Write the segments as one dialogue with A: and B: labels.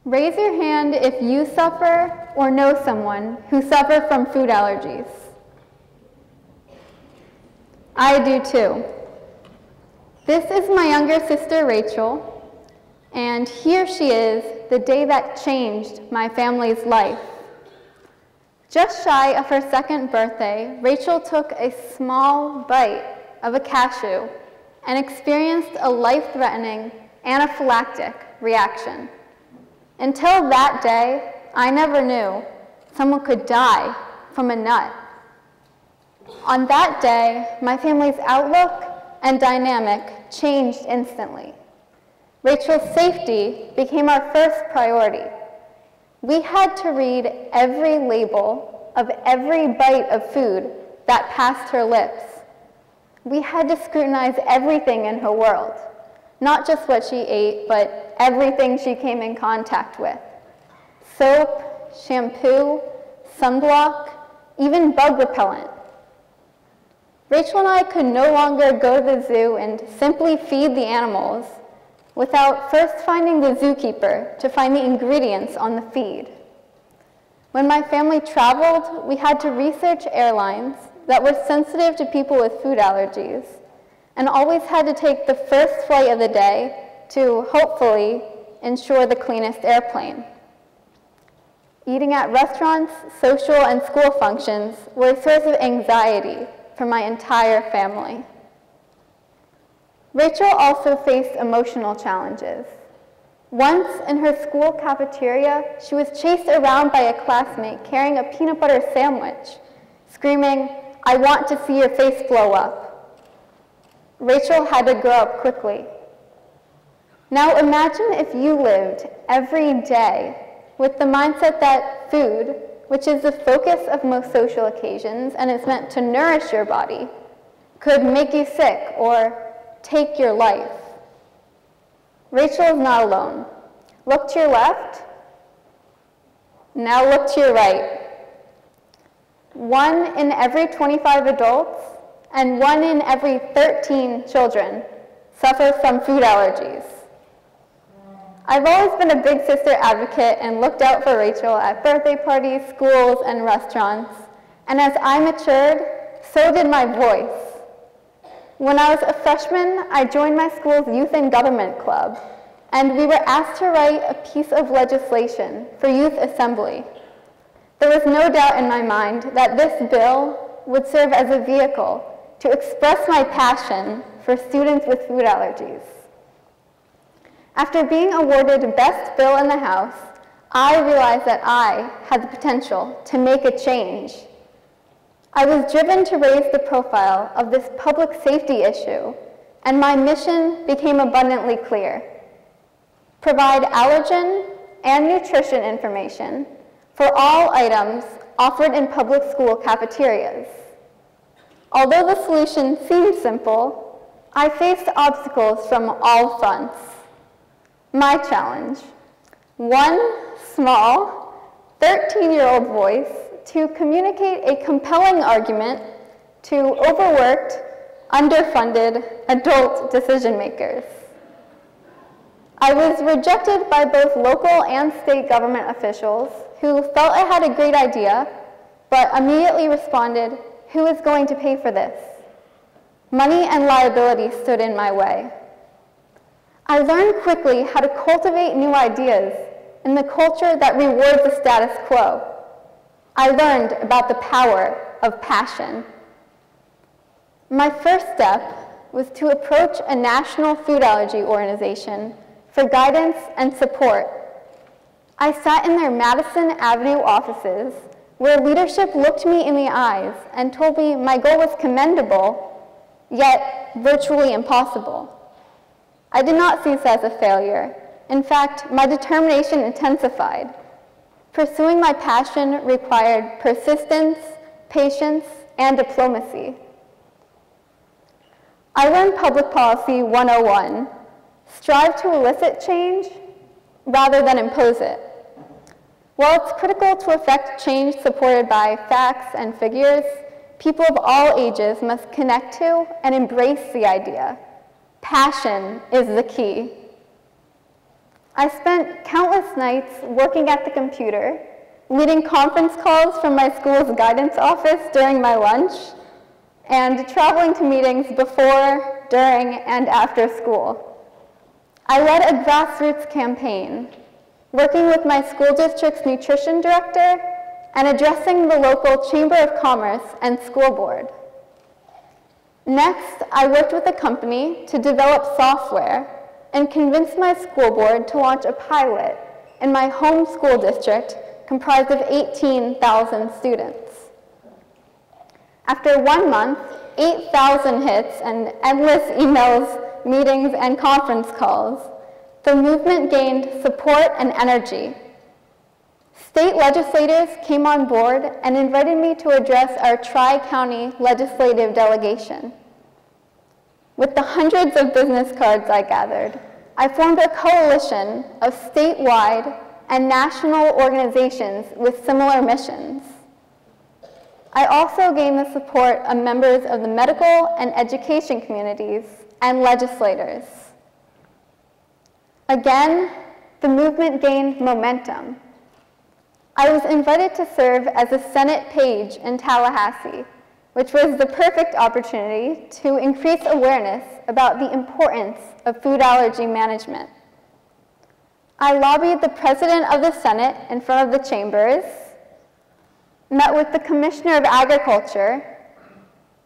A: Raise your hand if you suffer or know someone who suffers from food allergies. I do too. This is my younger sister, Rachel, and here she is the day that changed my family's life. Just shy of her 2nd birthday, Rachel took a small bite of a cashew and experienced a life-threatening anaphylactic reaction. Until that day, I never knew someone could die from a nut. On that day, my family's outlook and dynamic changed instantly. Rachel's safety became our first priority. We had to read every label of every bite of food that passed her lips. We had to scrutinize everything in her world, not just what she ate, but everything she came in contact with. Soap, shampoo, sunblock, even bug repellent. Rachel and I could no longer go to the zoo and simply feed the animals without first finding the zookeeper to find the ingredients on the feed. When my family traveled, we had to research airlines that were sensitive to people with food allergies and always had to take the first flight of the day to, hopefully, ensure the cleanest airplane. Eating at restaurants, social, and school functions were a source of anxiety for my entire family. Rachel also faced emotional challenges. Once in her school cafeteria, she was chased around by a classmate carrying a peanut butter sandwich, screaming, "I want to see your face blow up." Rachel had to grow up quickly. Now imagine if you lived every day with the mindset that food, which is the focus of most social occasions and is meant to nourish your body, could make you sick or take your life. Rachel is not alone. Look to your left. Now look to your right. 1 in every 25 adults and 1 in every 13 children suffer from food allergies. I've always been a big sister advocate and looked out for Rachel at birthday parties, schools, and restaurants. And as I matured, so did my voice. When I was a freshman, I joined my school's Youth in Government Club, and we were asked to write a piece of legislation for youth assembly. There was no doubt in my mind that this bill would serve as a vehicle to express my passion for students with food allergies. After being awarded Best Bill in the House, I realized that I had the potential to make a change. I was driven to raise the profile of this public safety issue, and my mission became abundantly clear. Provide allergen and nutrition information for all items offered in public school cafeterias. Although the solution seemed simple, I faced obstacles from all fronts. My challenge: one small, 13-year-old voice to communicate a compelling argument to overworked, underfunded adult decision makers. I was rejected by both local and state government officials who felt I had a great idea, but immediately responded, "Who is going to pay for this?" Money and liability stood in my way. I learned quickly how to cultivate new ideas in the culture that rewards the status quo. I learned about the power of passion. My first step was to approach a national food allergy organization for guidance and support. I sat in their Madison Avenue offices where leadership looked me in the eyes and told me my goal was commendable, yet virtually impossible. I did not see this as a failure. In fact, my determination intensified. Pursuing my passion required persistence, patience, and diplomacy. I learned Public Policy 101. Strive to elicit change rather than impose it. While it's critical to effect change supported by facts and figures, people of all ages must connect to and embrace the idea. Passion is the key. I spent countless nights working at the computer, leading conference calls from my school's guidance office during my lunch, and traveling to meetings before, during, and after school. I led a grassroots campaign, working with my school district's nutrition director and addressing the local Chamber of Commerce and school board. Next, I worked with a company to develop software and convinced my school board to launch a pilot in my home school district comprised of 18,000 students. After 1 month, 8,000 hits, and endless emails, meetings, and conference calls, the movement gained support and energy. State legislators came on board and invited me to address our Tri-County legislative delegation. With the hundreds of business cards I gathered, I formed a coalition of statewide and national organizations with similar missions. I also gained the support of members of the medical and education communities and legislators. Again, the movement gained momentum. I was invited to serve as a Senate page in Tallahassee, which was the perfect opportunity to increase awareness about the importance of food allergy management. I lobbied the President of the Senate in front of the chambers, met with the Commissioner of Agriculture,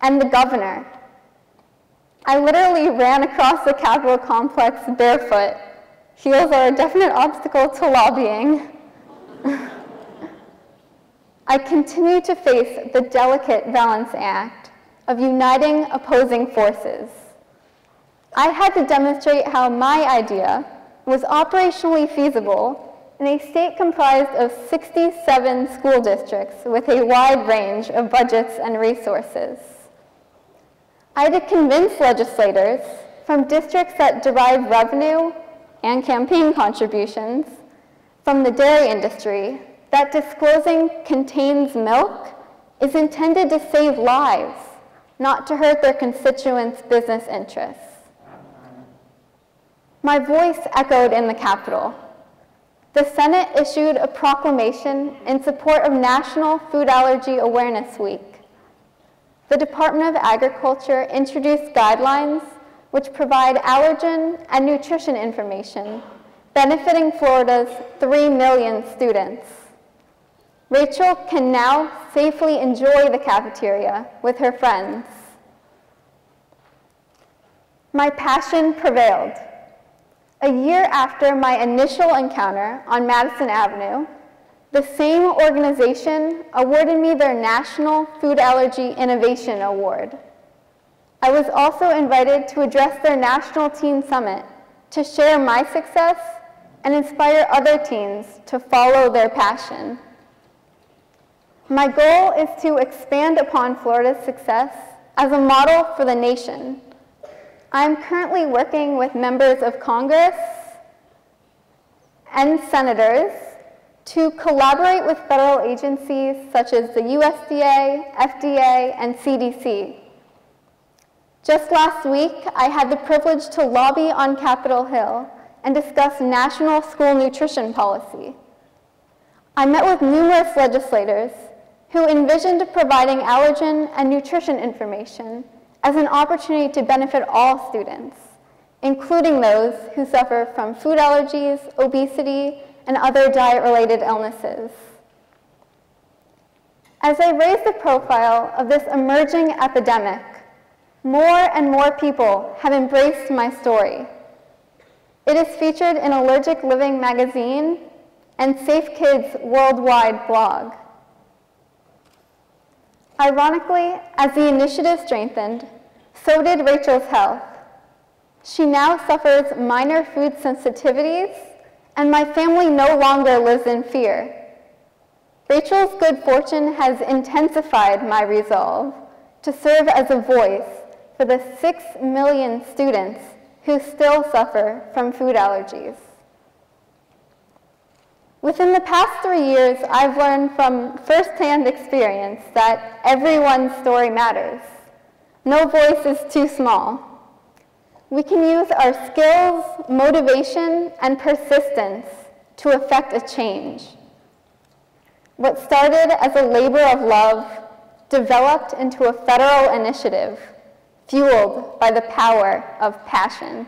A: and the Governor. I literally ran across the Capitol complex barefoot. Heels are a definite obstacle to lobbying. I continue to face the delicate balancing act of uniting opposing forces. I had to demonstrate how my idea was operationally feasible in a state comprised of 67 school districts with a wide range of budgets and resources. I had to convince legislators from districts that derive revenue and campaign contributions from the dairy industry that disclosing contains milk is intended to save lives, not to hurt their constituents' business interests. My voice echoed in the Capitol. The Senate issued a proclamation in support of National Food Allergy Awareness Week. The Department of Agriculture introduced guidelines which provide allergen and nutrition information benefiting Florida's 3 million students. Rachel can now safely enjoy the cafeteria with her friends. My passion prevailed. A year after my initial encounter on Madison Avenue, the same organization awarded me their National Food Allergy Innovation Award. I was also invited to address their National Teen Summit to share my success and inspire other teens to follow their passion. My goal is to expand upon Florida's success as a model for the nation. I'm currently working with members of Congress and senators to collaborate with federal agencies such as the USDA, FDA, and CDC. Just last week, I had the privilege to lobby on Capitol Hill and discuss national school nutrition policy. I met with numerous legislators who envisioned providing allergen and nutrition information as an opportunity to benefit all students, including those who suffer from food allergies, obesity, and other diet-related illnesses. As I raise the profile of this emerging epidemic, more and more people have embraced my story. It is featured in Allergic Living magazine and Safe Kids Worldwide blog. Ironically, as the initiative strengthened, so did Rachel's health. She now suffers minor food sensitivities, and my family no longer lives in fear. Rachel's good fortune has intensified my resolve to serve as a voice for the 6 million students who still suffer from food allergies. Within the past 3 years, I've learned from firsthand experience that everyone's story matters. No voice is too small. We can use our skills, motivation, and persistence to effect a change. What started as a labor of love developed into a federal initiative fueled by the power of passion.